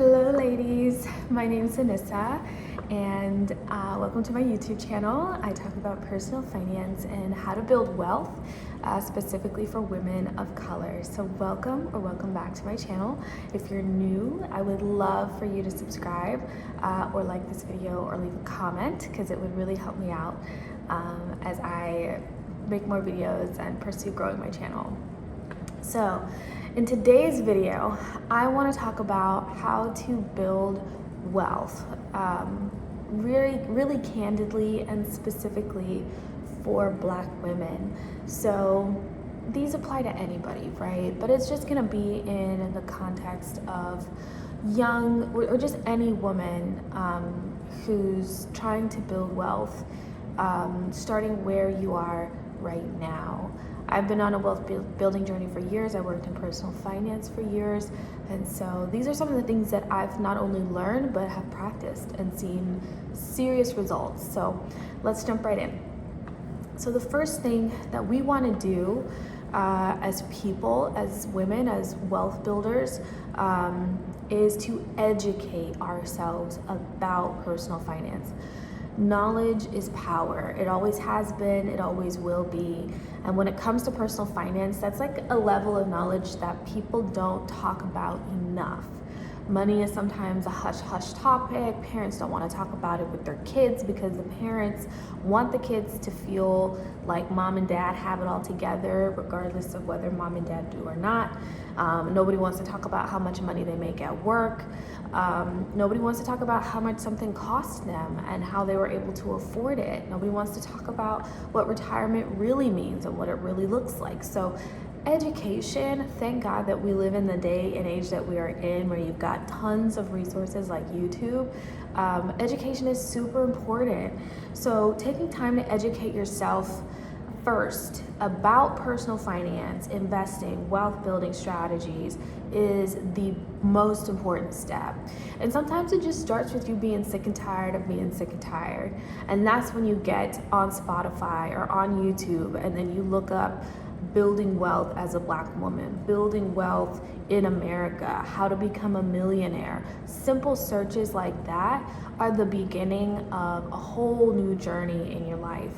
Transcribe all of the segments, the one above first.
Hello ladies, my name is Anissa and welcome to my YouTube channel. I talk about personal finance and how to build wealth, specifically for women of color. So welcome back to my channel. If you're new, I would love for you to subscribe or like this video or leave a comment because it would really help me out as I make more videos and pursue growing my channel. So in today's video, I want to talk about how to build wealth, really candidly and specifically for Black women. So these apply to anybody, right? But it's just going to be in the context of young or just any woman who's trying to build wealth, starting where you are right now. I've been on a wealth building journey for years. I worked in personal finance for years. And so these are some of the things that I've not only learned, but have practiced and seen serious results. So let's jump right in. So the first thing that we want to do as people, as women, as wealth builders, is to educate ourselves about personal finance. Knowledge is power. It always has been, it always will be. And when it comes to personal finance, that's like a level of knowledge that people don't talk about enough. Money is sometimes a hush-hush topic. Parents don't want to talk about it with their kids because the parents want the kids to feel like mom and dad have it all together, regardless of whether mom and dad do or not. Nobody wants to talk about how much money they make at work. Nobody wants to talk about how much something cost them and how they were able to afford it. Nobody wants to talk about what retirement really means and what it really looks like. So education, thank God that we live in the day and age that we are in where you've got tons of resources like YouTube. Education is super important. So taking time to educate yourself first about personal finance, investing, wealth building strategies is the most important step. And sometimes it just starts with you being sick and tired of being sick and tired. And that's when you get on Spotify or on YouTube and then you look up building wealth as a Black woman, building wealth in America, how to become a millionaire. Simple searches like that are the beginning of a whole new journey in your life.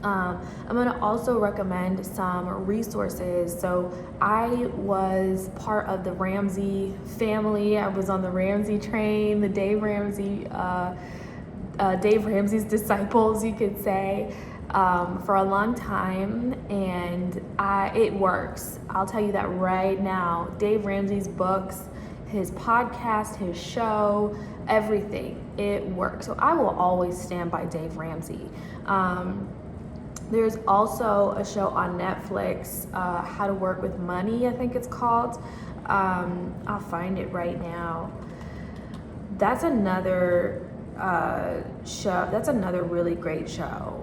I'm going to also recommend some resources. So I was part of the Ramsey family. I was on the Ramsey train, the Dave Ramsey's disciples, you could say, for a long time, and it works. I'll tell you that right now. Dave Ramsey's books, his podcast, his show, everything, it works. So I will always stand by Dave Ramsey. There's also a show on Netflix, How to Work with Money, I think it's called. I'll find it right now. That's another show. That's another really great show.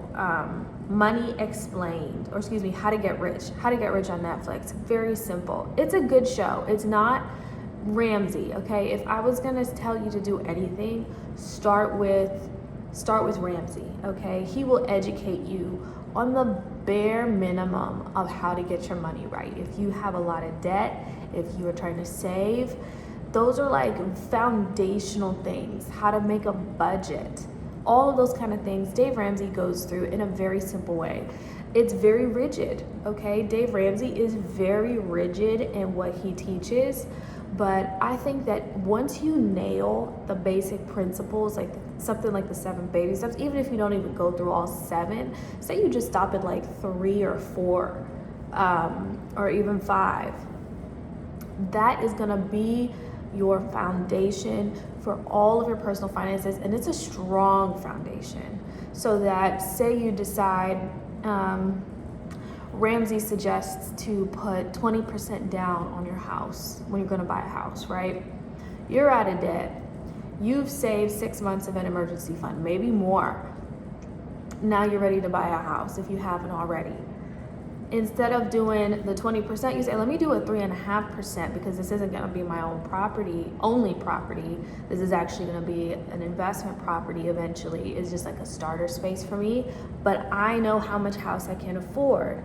Money Explained, or excuse me, How to Get Rich on Netflix. Very simple. It's a good show. It's not Ramsey, okay? If I was gonna tell you to do anything, start with Ramsey, okay? He will educate you on the bare minimum of how to get your money right. If you have a lot of debt, if you are trying to save, those are like foundational things. How to make a budget, all of those kind of things Dave Ramsey goes through in a very simple way. It's very rigid, okay? Dave Ramsey is very rigid in what he teaches, but I think that once you nail the basic principles, like something like the 7 baby steps, even if you don't even go through all 7, say you just stop at like 3 or 4, or even 5, that is gonna be your foundation for all of your personal finances, and it's a strong foundation. So that say you decide, Ramsey suggests to put 20% down on your house when you're gonna buy a house, right? You're out of debt. You've saved 6 months of an emergency fund, maybe more. Now you're ready to buy a house if you haven't already. Instead of doing the 20%, you say, let me do a 3.5% because this isn't gonna be my only property. This is actually gonna be an investment property eventually. It's just like a starter space for me, but I know how much house I can afford.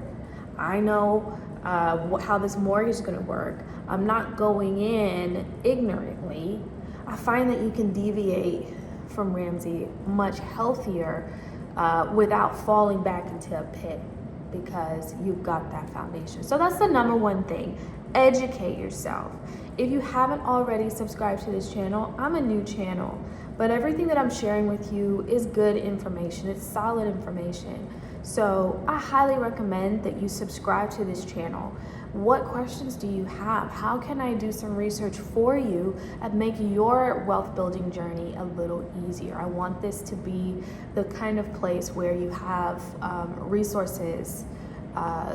I know how this mortgage is going to work. I'm not going in ignorantly. I find that you can deviate from Ramsey much healthier without falling back into a pit, because you've got that foundation. So that's the number one thing. Educate yourself. If you haven't already subscribed to this channel, I'm a new channel, but everything that I'm sharing with you is good information. It's solid information. So I highly recommend that you subscribe to this channel. What questions do you have? How can I do some research for you and make your wealth building journey a little easier? I want this to be the kind of place where you have resources.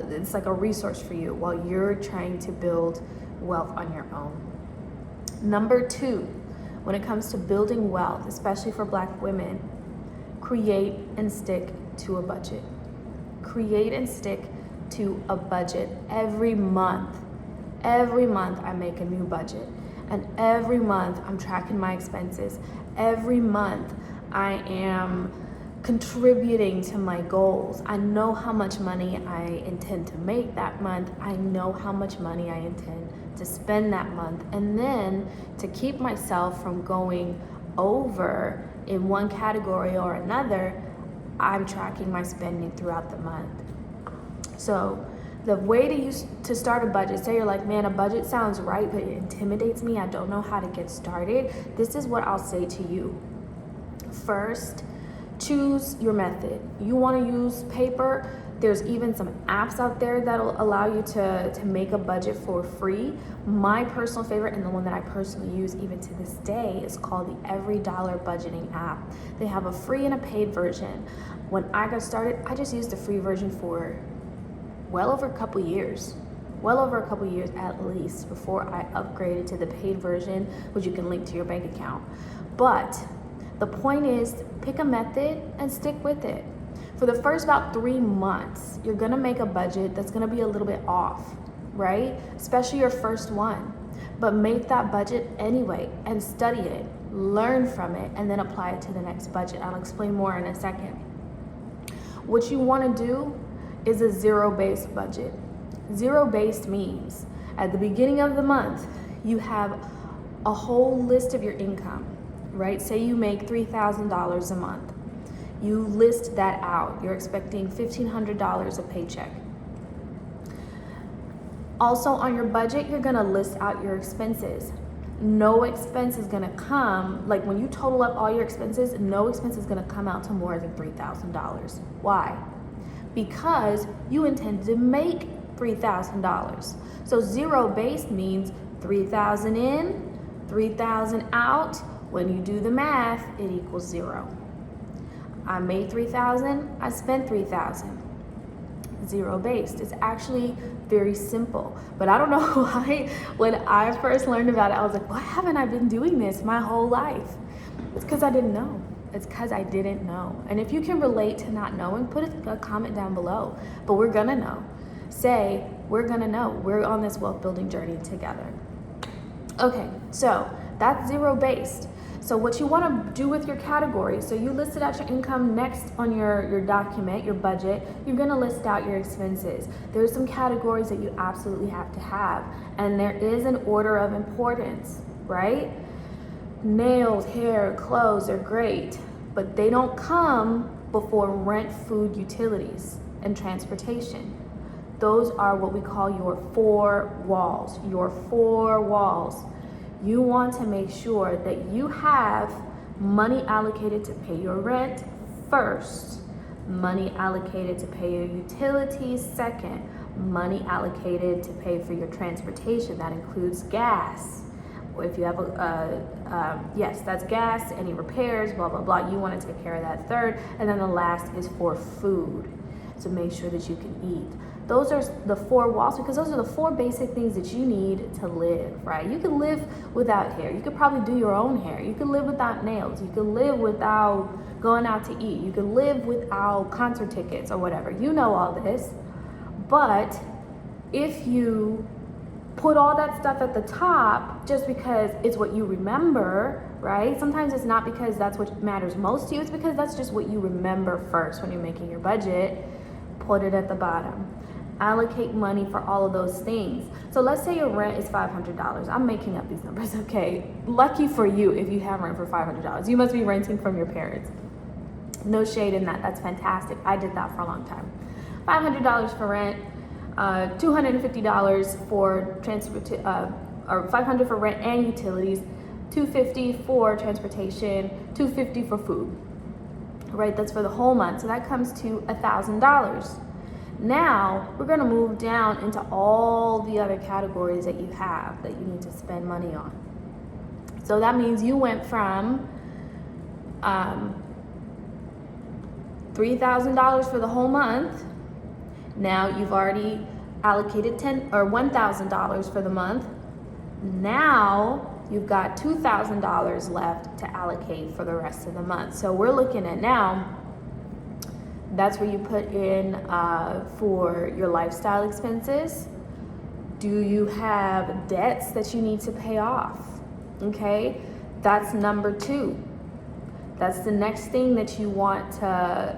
It's like a resource for you while you're trying to build wealth on your own. Number two, when it comes to building wealth, especially for Black women, create and stick to a budget. Create and stick to a budget. Every month I make a new budget, and every month I'm tracking my expenses. Every month I am contributing to my goals. I know how much money I intend to make that month. I know how much money I intend to spend that month. And then to keep myself from going over in one category or another, I'm tracking my spending throughout the month. So the way to start a budget, say you're like, man, a budget sounds right, but it intimidates me. I don't know how to get started. This is what I'll say to you. First, choose your method. You want to use paper? There's even some apps out there that'll allow you to make a budget for free. My personal favorite, and the one that I personally use even to this day, is called the Every Dollar Budgeting app. They have a free and a paid version. When I got started, I just used the free version for well over a couple years at least, before I upgraded to the paid version, which you can link to your bank account. But the point is, pick a method and stick with it. For the first about 3 months, you're gonna make a budget that's gonna be a little bit off, right? Especially your first one. But make that budget anyway and study it, learn from it, and then apply it to the next budget. I'll explain more in a second. What you wanna do is a zero-based budget. Zero-based means at the beginning of the month, you have a whole list of your income, right? Say you make $3,000 a month. You list that out. You're expecting $1,500 a paycheck. Also on your budget, you're gonna list out your expenses. No expense is gonna come, like when you total up all your expenses, no expense is gonna come out to more than $3,000. Why? Because you intend to make $3,000. So zero-based means 3,000 in, 3,000 out. When you do the math, it equals zero. I made 3,000, I spent 3,000. Zero-based. It's actually very simple. But I don't know why, when I first learned about it, I was like, why haven't I been doing this my whole life? It's because I didn't know. And if you can relate to not knowing, put a comment down below. But we're gonna know. Say, we're gonna know. We're on this wealth building journey together. Okay, so that's zero-based. So what you want to do with your categories, so you listed out your income. Next on your document, your budget, you're going to list out your expenses. There's some categories that you absolutely have to have, and there is an order of importance, right? Nails, hair, clothes are great, but they don't come before rent, food, utilities, and transportation. Those are what we call your four walls. Your four walls. You want to make sure that you have money allocated to pay your rent first, money allocated to pay your utilities second, money allocated to pay for your transportation. That includes gas. Or if you have yes, that's gas, any repairs, blah, blah, blah. You want to take care of that third. And then the last is for food, to make sure that you can eat. Those are the four walls, because those are the four basic things that you need to live, right? You can live without hair. You could probably do your own hair. You can live without nails. You can live without going out to eat. You can live without concert tickets or whatever. You know all this. But if you put all that stuff at the top just because it's what you remember, right? Sometimes it's not because that's what matters most to you. It's because that's just what you remember first when you're making your budget. Put it at the bottom. Allocate money for all of those things. So let's say your rent is $500. I'm making up these numbers, okay? Lucky for you if you have rent for $500. You must be renting from your parents. No shade in that. That's fantastic. I did that for a long time. $500 for rent, $250 for or $500 for rent and utilities, $250 for transportation, $250 for food. Right? That's for the whole month. So that comes to $1,000. Now we're going to move down into all the other categories that you have that you need to spend money on. So that means you went from $3,000 for the whole month. Now you've already allocated $1,000 for the month. Now you've got $2,000 left to allocate for the rest of the month. So we're looking at now, that's where you put in for your lifestyle expenses. Do you have debts that you need to pay off? Okay, that's number 2. That's the next thing that you want to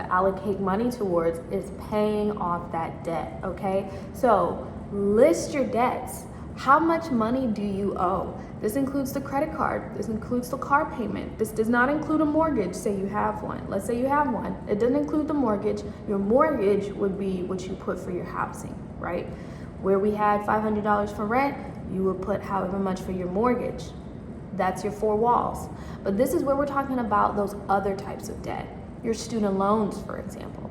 allocate money towards, is paying off that debt, okay? So list your debts. How much money do you owe? This includes the credit card. This includes the car payment. This does not include a mortgage, say you have one. Let's say you have one. It doesn't include the mortgage. Your mortgage would be what you put for your housing, right? Where we had $500 for rent, you would put however much for your mortgage. That's your 4 walls. But this is where we're talking about those other types of debt. Your student loans, for example.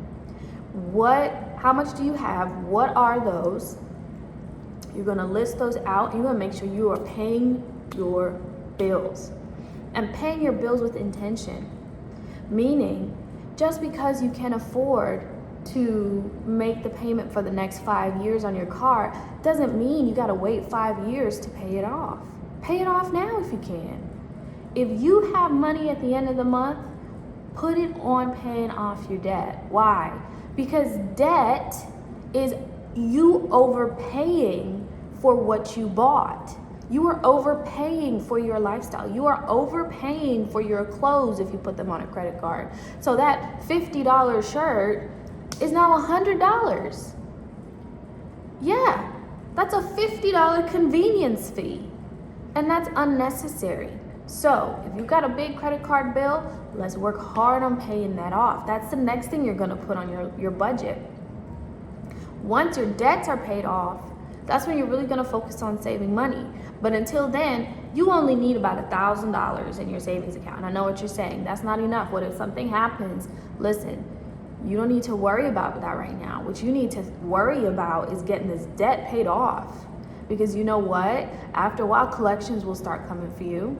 How much do you have? What are those? You're going to list those out. You're going to make sure you are paying your bills, and paying your bills with intention. Meaning, just because you can afford to make the payment for the next 5 years on your car doesn't mean you got to wait 5 years to pay it off. Pay it off now if you can. If you have money at the end of the month, put it on paying off your debt. Why? Because debt is you overpaying for what you bought. You are overpaying for your lifestyle. You are overpaying for your clothes if you put them on a credit card. So that $50 shirt is now $100. Yeah, that's a $50 convenience fee. And that's unnecessary. So if you've got a big credit card bill, let's work hard on paying that off. That's the next thing you're going to put on your budget. Once your debts are paid off, that's when you're really going to focus on saving money. But until then, you only need about $1,000 in your savings account. And I know what you're saying. That's not enough. What if something happens? Listen, you don't need to worry about that right now. What you need to worry about is getting this debt paid off. Because you know what? After a while, collections will start coming for you.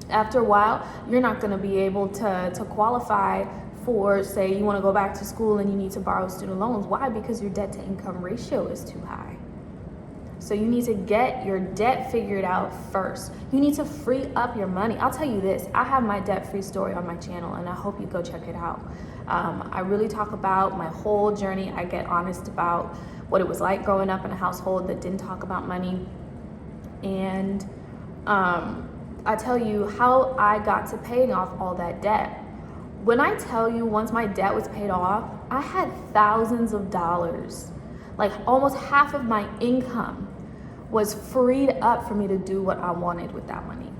After a while, you're not going to be able to qualify for, say, you want to go back to school and you need to borrow student loans. Why? Because your debt to income ratio is too high. So you need to get your debt figured out first. You need to free up your money. I'll tell you this, I have my debt-free story on my channel, and I hope you go check it out. I really talk about my whole journey. I get honest about what it was like growing up in a household that didn't talk about money. And I tell you how I got to paying off all that debt. When I tell you, once my debt was paid off, I had thousands of dollars. Like almost half of my income was freed up for me to do what I wanted with that money.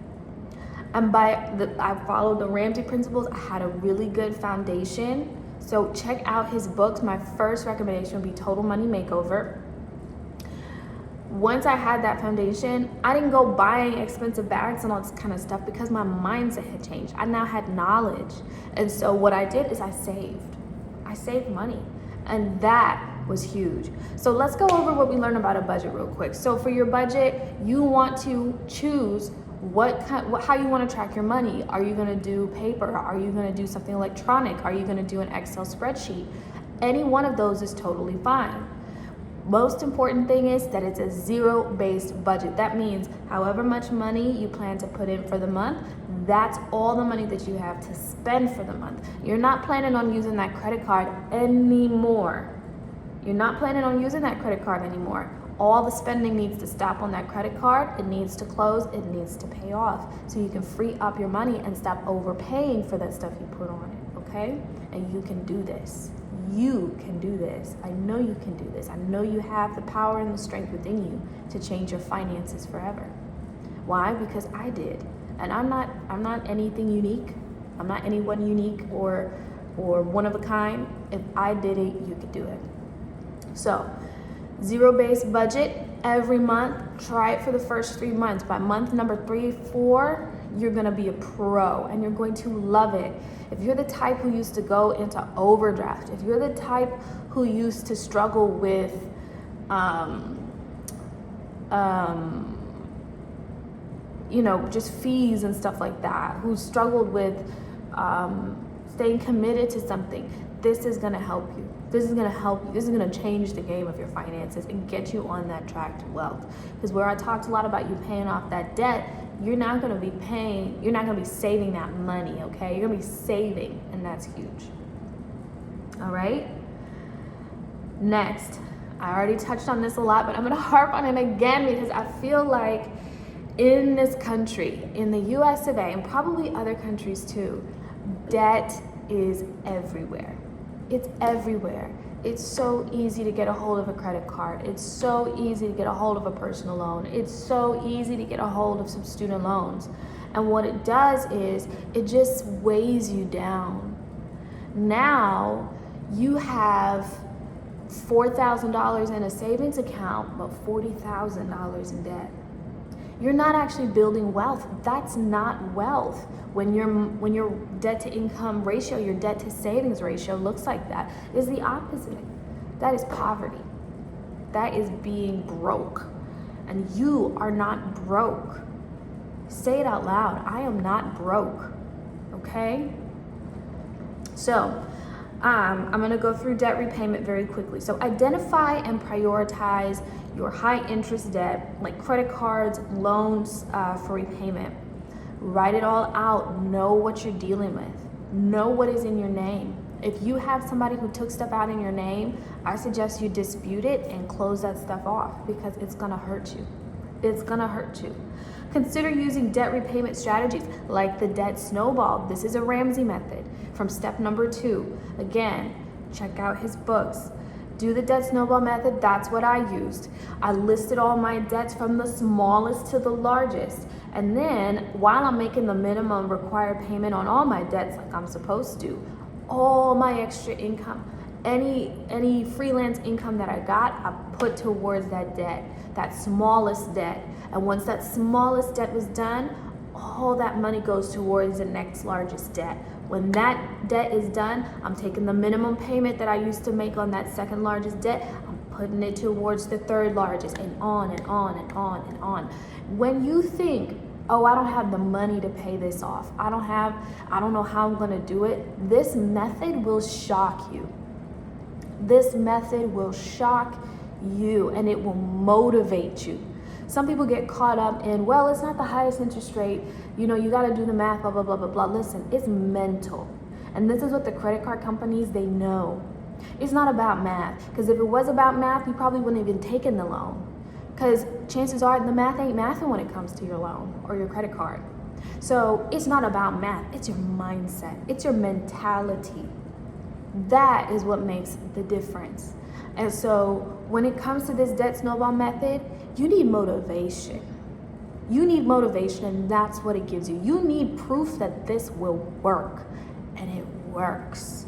And I followed the Ramsey principles. I had a really good foundation. So check out his books. My first recommendation would be Total Money Makeover. Once I had that foundation, I didn't go buying expensive bags and all this kind of stuff because my mindset had changed. I now had knowledge. And so what I did is I saved money. And that was huge. So let's go over what we learned about a budget real quick. So for your budget, you want to choose how you want to track your money. Are you going to do paper? Are you going to do something electronic? Are you going to do an Excel spreadsheet? Any one of those is totally fine. Most important thing is that it's a zero-based budget. That means however much money you plan to put in for the month, that's all the money that you have to spend for the month. You're not planning on using that credit card anymore. You're not planning on using that credit card anymore. All the spending needs to stop on that credit card. It needs to close. It needs to pay off so you can free up your money and stop overpaying for that stuff you put on it, okay? And you can do this. you can do this. I know you can do this. I know you have the power and the strength within you to change your finances forever. Why? Because I did. And I'm not anything unique. I'm not anyone unique or one of a kind. If I did it, you could do it. So, zero-based budget every month. Try it for the first 3 months. By month number 3, 4, you're gonna be a pro and you're going to love it. If you're the type who used to go into overdraft, if you're the type who used to struggle with just fees and stuff like that, who struggled with staying committed to something, this is gonna help you. This is gonna help you. This is gonna change the game of your finances and get you on that track to wealth. Because where I talked a lot about you paying off that debt, you're not gonna be saving that money, okay? You're gonna be saving, and that's huge. All right? Next, I already touched on this a lot, but I'm gonna harp on it again because I feel like in this country, in the US of A, and probably other countries too, debt is everywhere. It's everywhere. It's so easy to get a hold of a credit card. It's so easy to get a hold of a personal loan. It's so easy to get a hold of some student loans. And what it does is it just weighs you down. Now you have $4,000 in a savings account, but $40,000 in debt. You're not actually building wealth. That's not wealth. When your debt to income ratio, your debt to savings ratio looks like that, is the opposite. That is poverty. That is being broke. And you are not broke. Say it out loud. I am not broke. Okay? So, I'm going to go through debt repayment very quickly. So identify and prioritize your high interest debt, like credit cards, loans for repayment. Write it all out. Know what you're dealing with. Know what is in your name. If you have somebody who took stuff out in your name, I suggest you dispute it and close that stuff off because it's going to hurt you. It's going to hurt you. Consider using debt repayment strategies like the debt snowball. This is a Ramsey method from step number 2. Again, check out his books. Do the debt snowball method. That's what I used. I listed all my debts from the smallest to the largest. And then while I'm making the minimum required payment on all my debts like I'm supposed to, all my extra income, any freelance income that I got, I put towards that debt, that smallest debt. And once that smallest debt was done, all that money goes towards the next largest debt. When that debt is done, I'm taking the minimum payment that I used to make on that second largest debt, I'm putting it towards the third largest, and on and on and on and on. When you think, oh, I don't have the money to pay this off, I don't know how I'm gonna do it, this method will shock you. This method will shock you and it will motivate you. Some people get caught up in, well, it's not the highest interest rate, you got to do the math, blah, blah, blah, blah, blah. Listen, it's mental. And this is what the credit card companies, they know. It's not about math. Because if it was about math, you probably wouldn't have even taken the loan. Because chances are the math ain't mathing when it comes to your loan or your credit card. So it's not about math. It's your mindset. It's your mentality. That is what makes the difference. And so when it comes to this debt snowball method, you need motivation. You need motivation, and that's what it gives you. You need proof that this will work, and it works.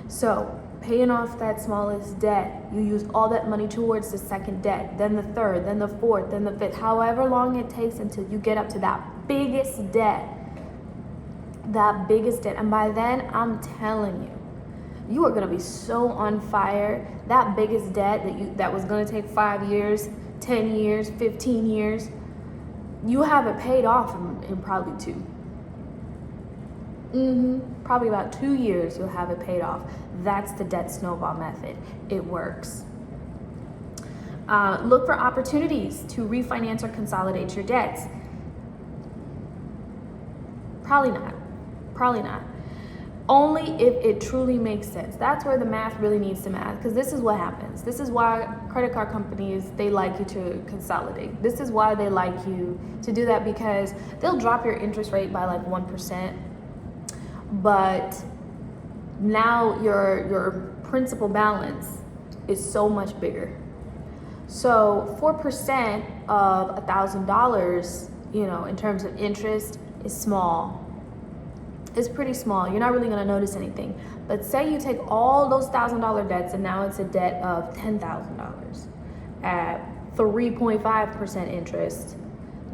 So paying off that smallest debt, you use all that money towards the second debt, then the third, then the fourth, then the fifth, however long it takes until you get up to that biggest debt. And by then, I'm telling you, you are going to be so on fire. That biggest debt that was going to take 5 years, 10 years, 15 years, you have it paid off in probably 2. Probably about 2 years you'll have it paid off. That's the debt snowball method. It works. Look for opportunities to refinance or consolidate your debts. Probably not. Only if it truly makes sense. That's where the math really needs to math, because this is what happens. This is why credit card companies, they like you to consolidate. This is why they like you to do that, because they'll drop your interest rate by like 1%, but now your principal balance is so much bigger. So 4% of $1,000, in terms of interest is small. It's pretty small. You're not really gonna notice anything. But say you take all those $1,000 debts and now it's a debt of $10,000 at 3.5% interest.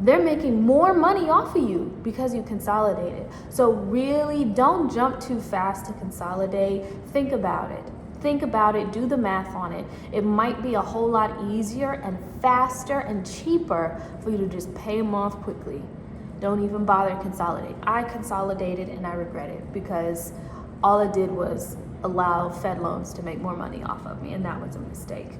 They're making more money off of you because you consolidated. So really don't jump too fast to consolidate. Think about it. Do the math on it. It might be a whole lot easier and faster and cheaper for you to just pay them off quickly. Don't even bother consolidating. I consolidated and I regret it because all it did was allow Fed loans to make more money off of me, and that was a mistake.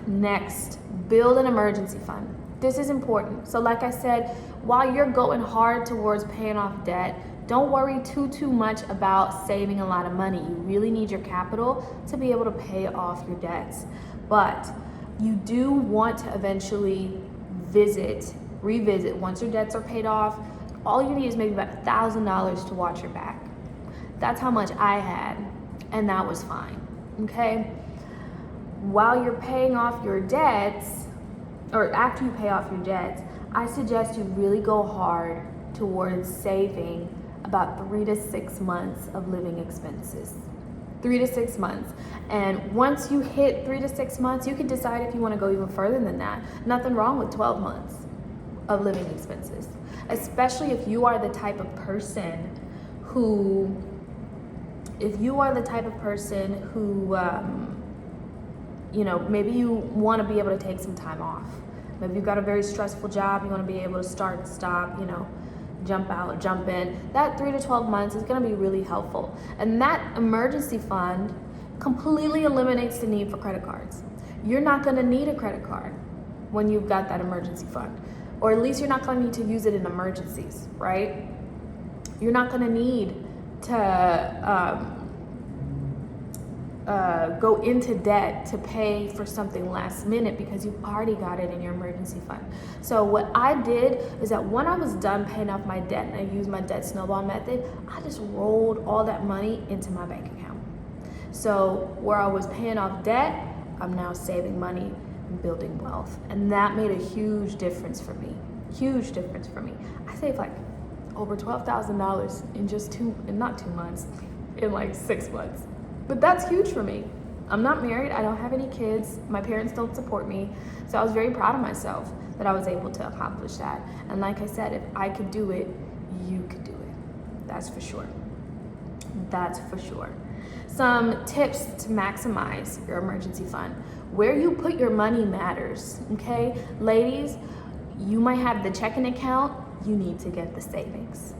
Next, build an emergency fund. This is important. So like I said, while you're going hard towards paying off debt, don't worry too much about saving a lot of money. You really need your capital to be able to pay off your debts. But you do want to eventually revisit once your debts are paid off. All you need is maybe about $1,000 to watch your back. That's how much I had, and that was fine. Okay? While you're paying off your debts, or after you pay off your debts, I suggest you really go hard towards saving about 3 to 6 months of living expenses. 3 to 6 months. And once you hit 3 to 6 months, you can decide if you want to go even further than that. Nothing wrong with 12 months of living expenses, especially if you are the type of person who maybe you want to be able to take some time off. Maybe you've got a very stressful job, you want to be able to start and stop, jump out, jump in. That 3 to 12 months is going to be really helpful. And that emergency fund completely eliminates the need for credit cards. You're not going to need a credit card when you've got that emergency fund, or at least you're not going to need to use it in emergencies, right? You're not going to need to go into debt to pay for something last minute because you've already got it in your emergency fund. So what I did is that when I was done paying off my debt and I used my debt snowball method, I just rolled all that money into my bank account. So where I was paying off debt, I'm now saving money and building wealth. And that made a huge difference for me. I saved like over $12,000 in not 2 months, in like 6 months. But that's huge for me. I'm not married, I don't have any kids, my parents don't support me. So I was very proud of myself that I was able to accomplish that. And like I said, if I could do it, you could do it. That's for sure. Some tips to maximize your emergency fund. Where you put your money matters, okay? Ladies, you might have the checking account, you need to get the savings,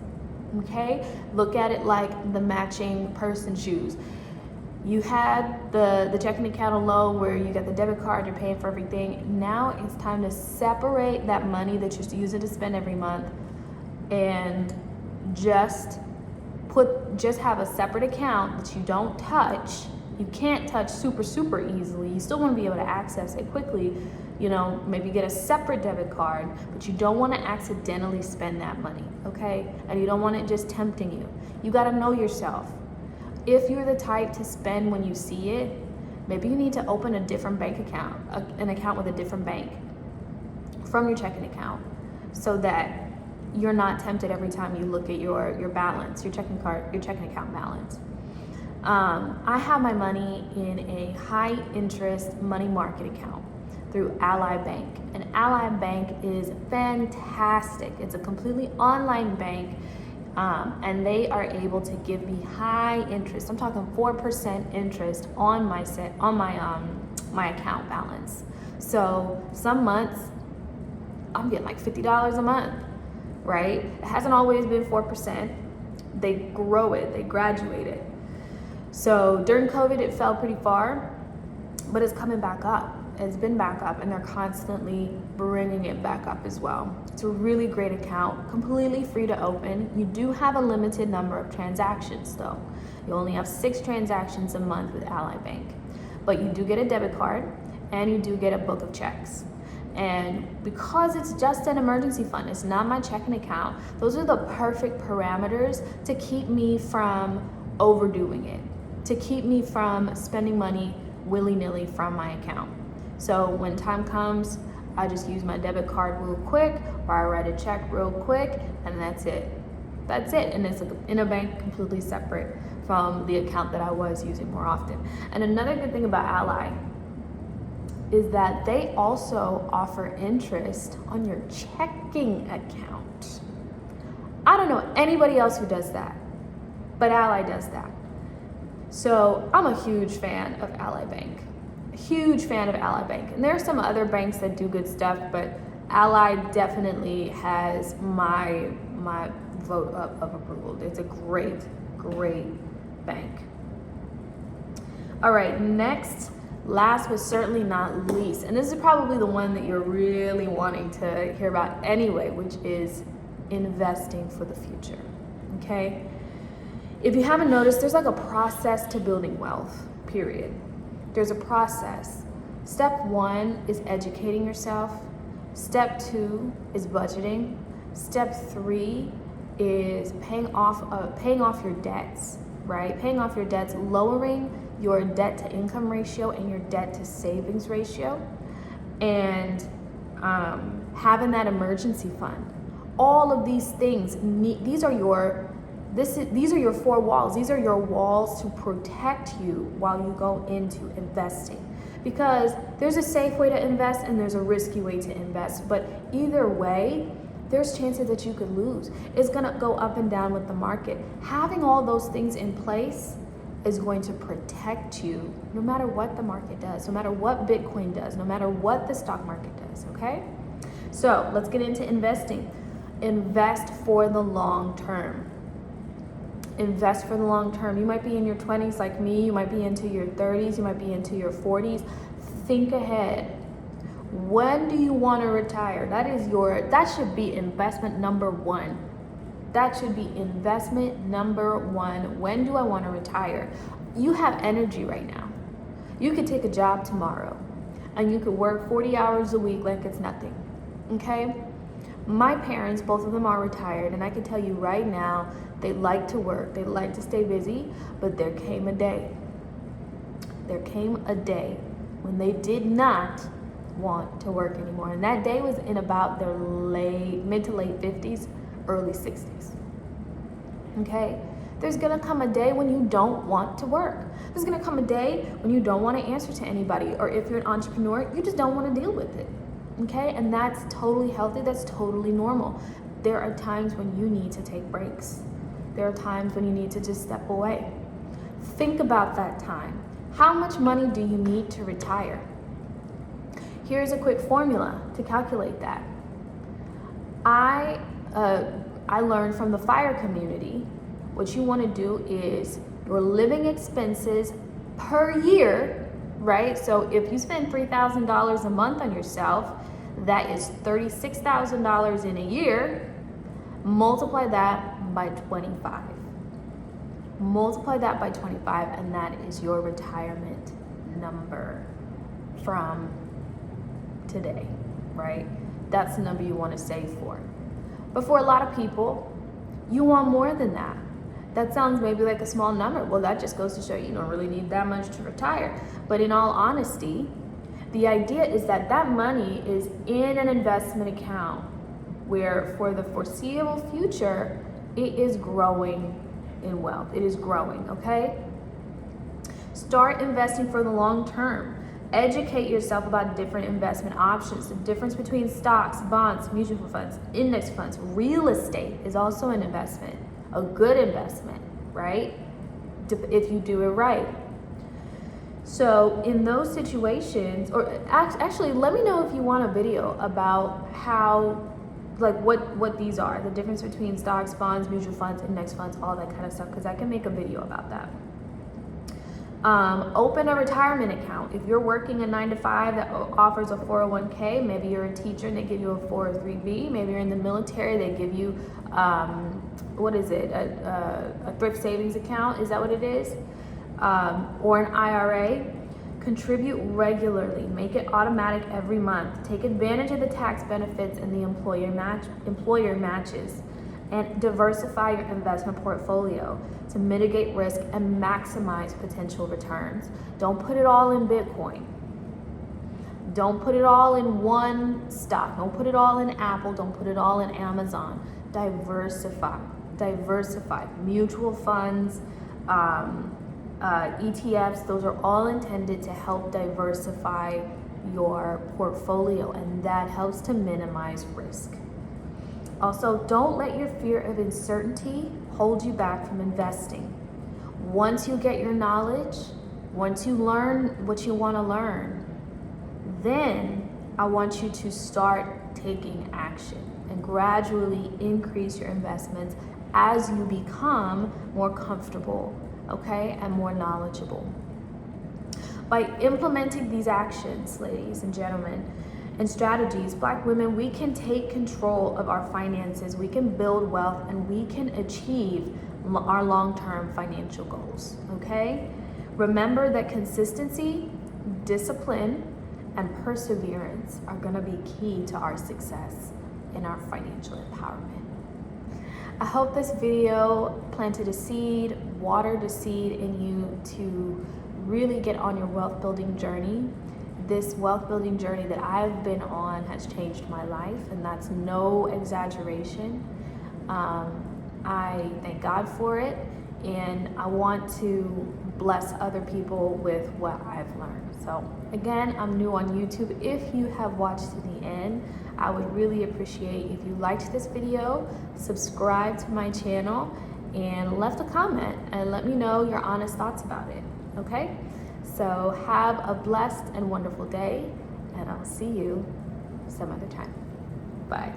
okay? Look at it like the matching purse and shoes. You had the checking account alone where you get the debit card, you're paying for everything. Now it's time to separate that money that you're using to spend every month and just have a separate account that you don't touch. You can't touch super easily. You still want to be able to access it quickly. Maybe get a separate debit card, but you don't want to accidentally spend that money, okay? And you don't want it just tempting you. You got to know yourself. If you're the type to spend when you see it, maybe you need to open a different bank account, an account with a different bank from your checking account, so that you're not tempted every time you look at your balance, your checking account balance. I have my money in a high interest money market account through Ally Bank. And Ally Bank is fantastic. It's a completely online bank. And they are able to give me high interest. I'm talking 4% interest on my account balance. So some months I'm getting like $50 a month, right? It hasn't always been 4%. They grow it, they graduate it. So during COVID, it fell pretty far, but it's coming back up. It's been back up, and they're constantly bringing it back up as well. It's a really great account, completely free to open. You do have a limited number of transactions though. You only have 6 transactions a month with Ally Bank, but you do get a debit card and you do get a book of checks. And because it's just an emergency fund, it's not my checking account, those are the perfect parameters to keep me from overdoing it to keep me from spending money willy-nilly from my account. So when time comes, I just use my debit card real quick, or I write a check real quick, and that's it. That's it. And it's in a bank completely separate from the account that I was using more often. And another good thing about Ally is that they also offer interest on your checking account. I don't know anybody else who does that, but Ally does that. So I'm a huge fan of Ally Bank. Huge fan of Ally Bank. And there are some other banks that do good stuff, but Ally definitely has my vote of approval. It's a great bank. All right, next, last but certainly not least, and this is probably the one that you're really wanting to hear about anyway, which is investing for the future, okay? If you haven't noticed, there's like a process to building wealth, period. There's a process. Step 1 is educating yourself. Step 2 is budgeting. Step 3 is paying off your debts, right? Paying off your debts, lowering your debt to income ratio and your debt to savings ratio, and having that emergency fund. All of these things, these are your 4 walls. These are your walls to protect you while you go into investing. Because there's a safe way to invest and there's a risky way to invest. But either way, there's chances that you could lose. It's gonna go up and down with the market. Having all those things in place is going to protect you no matter what the market does, no matter what Bitcoin does, no matter what the stock market does, okay? So let's get into investing. Invest for the long term. Invest for the long term. You might be in your 20s like me, you might be into your 30s, you might be into your 40s. Think ahead. When do you want to retire? That should be investment number 1. That should be investment number 1. When do I want to retire? You have energy right now. You could take a job tomorrow and you could work 40 hours a week like it's nothing, okay? My parents, both of them are retired, and I can tell you right now, they like to work, they like to stay busy, but there came a day when they did not want to work anymore. And that day was in about their mid to late 50s, early 60s. Okay? There's gonna come a day when you don't want to work. There's gonna come a day when you don't want to answer to anybody, or if you're an entrepreneur, you just don't want to deal with it. Okay? And that's totally healthy, that's totally normal. There are times when you need to take breaks. There are times when you need to just step away. Think about that time. How much money do you need to retire? Here's a quick formula to calculate that. I learned from the FIRE community, what you want to do is your living expenses per year, right? So if you spend $3,000 a month on yourself, that is $36,000 in a year. Multiply that by 25. Multiply that by 25, and that is your retirement number from today, right? That's the number you want to save for. But for a lot of people, you want more than that. That sounds maybe like a small number. Well, that just goes to show you don't really need that much to retire. But in all honesty, the idea is that that money is in an investment account where for the foreseeable future, it is growing in wealth. It is growing, okay? Start investing for the long term. Educate yourself about different investment options, the difference between stocks, bonds, mutual funds, index funds. Real estate is also an investment, a good investment, right? If you do it right. So in those situations, or actually, let me know if you want a video about how, like what these are, the difference between stocks, bonds, mutual funds, index funds, all that kind of stuff, because I can make a video about that. Open a retirement account. If you're working a 9-to-5 that offers a 401k, maybe you're a teacher and they give you a 403b, maybe you're in the military, they give you, a thrift savings account, is that what it is? Or an IRA. Contribute regularly, make it automatic every month. Take advantage of the tax benefits and the employer matches. and diversify your investment portfolio to mitigate risk and maximize potential returns. Don't put it all in Bitcoin. Don't put it all in one stock. Don't put it all in Apple. Don't put it all in Amazon. Diversify. Diversify. Mutual funds, ETFs, those are all intended to help diversify your portfolio, and that helps to minimize risk. Also, don't let your fear of uncertainty hold you back from investing. Once you get your knowledge, once you learn what you want to learn, then I want you to start taking action and gradually increase your investments as you become more comfortable, okay, and more knowledgeable. By implementing these actions, ladies and gentlemen, and strategies, Black women, we can take control of our finances, we can build wealth, and we can achieve our long-term financial goals, okay? Remember that consistency, discipline, and perseverance are going to be key to our success in our financial empowerment. I hope this video planted a seed, watered a seed in you to really get on your wealth building journey. This wealth building journey that I've been on has changed my life, and that's no exaggeration. I thank God for it, and I want to bless other people with what I've learned. So again, I'm new on YouTube. If you have watched to the end, I would really appreciate if you liked this video, subscribe to my channel, and left a comment and let me know your honest thoughts about it, okay? So have a blessed and wonderful day, and I'll see you some other time. Bye.